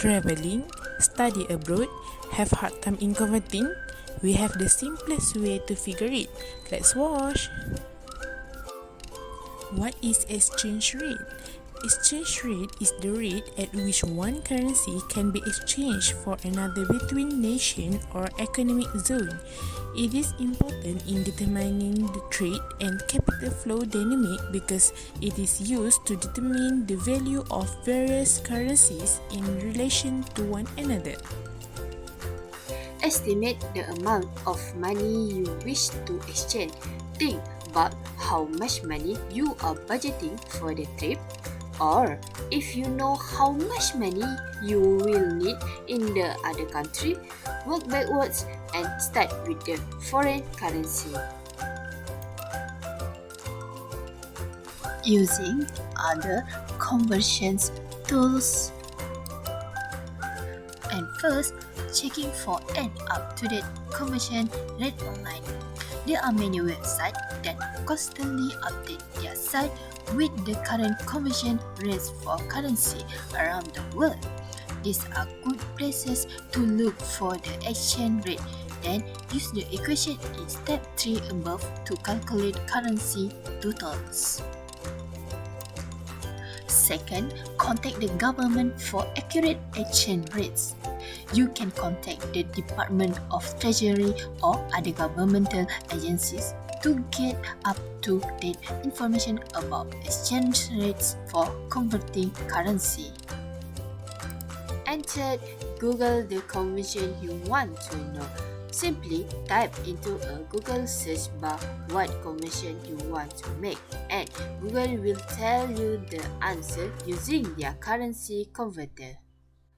traveling, study abroad, have hard time in converting? We have the simplest way to figure it. Let's watch. What is exchange rate? Exchange rate is the rate at which one currency can be exchanged for another between nation or economic zone. It is important in determining the trade and capital flow dynamic because it is used to determine the value of various currencies in relation to one another. Estimate the amount of money you wish to exchange. Think about how much money you are budgeting for the trip, or if you know how much money you will need in the other country, work backwards and start with the foreign currency. Using other conversions tools. And first, checking for an up-to-date conversion rate online. There are many websites that constantly update their site with the current conversion rates for currency around the world. These are good places to look for the exchange rate. Then use the equation in step 3 above to calculate currency totals. Second, contact the government for accurate exchange rates. You can contact the Department of Treasury or other governmental agencies to get up-to-date information about exchange rates for converting currency. And third, Google the conversion you want to know. Simply type into a Google search bar what conversion you want to make, and Google will tell you the answer using their currency converter.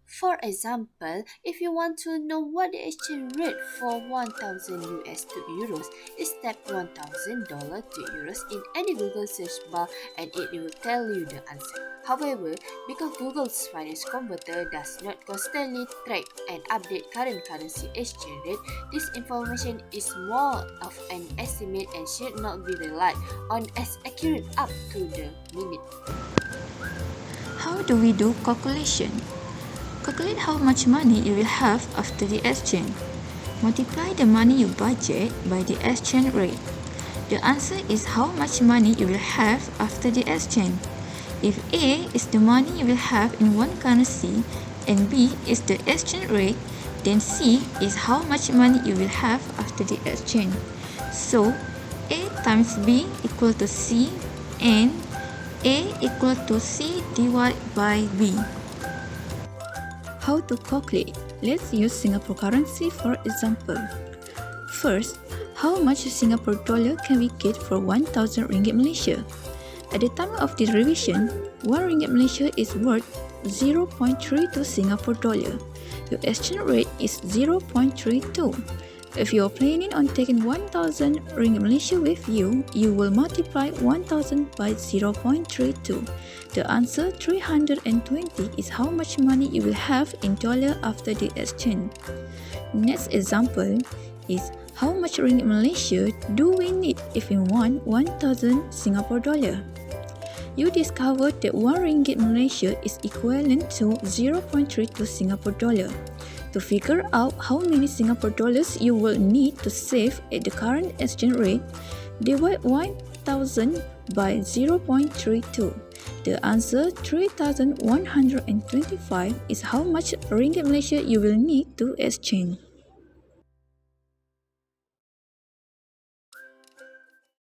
For example, if you want to know what the exchange rate for 1,000 US to euros is, type $1,000 to euros in any Google search bar and it will tell you the answer. However, because Google's finance converter does not constantly track and update current currency exchange rate, this information is more of an estimate and should not be relied on as accurate up to the minute. How do we do calculation? Calculate how much money you will have after the exchange. Multiply the money you budget by the exchange rate. The answer is how much money you will have after the exchange. If A is the money you will have in one currency and B is the exchange rate, then C is how much money you will have after the exchange. So, A times B equal to C and A equal to C divided by B. How to calculate? Let's use Singapore currency for example. First, how much Singapore dollar can we get for 1,000 ringgit Malaysia? At the time of the revision, 1 ringgit Malaysia is worth 0.32 Singapore dollar. Your exchange rate is 0.32. If you are planning on taking 1,000 ringgit Malaysia with you, you will multiply 1,000 by 0.32. The answer 320 is how much money you will have in dollar after the exchange. Next example is how much ringgit Malaysia do we need if we want 1,000 Singapore dollar? You discover that 1 ringgit Malaysia is equivalent to 0.32 Singapore dollar. To figure out how many Singapore dollars you will need to save at the current exchange rate, divide 1,000 by 0.32. The answer 3,125 is how much ringgit Malaysia you will need to exchange.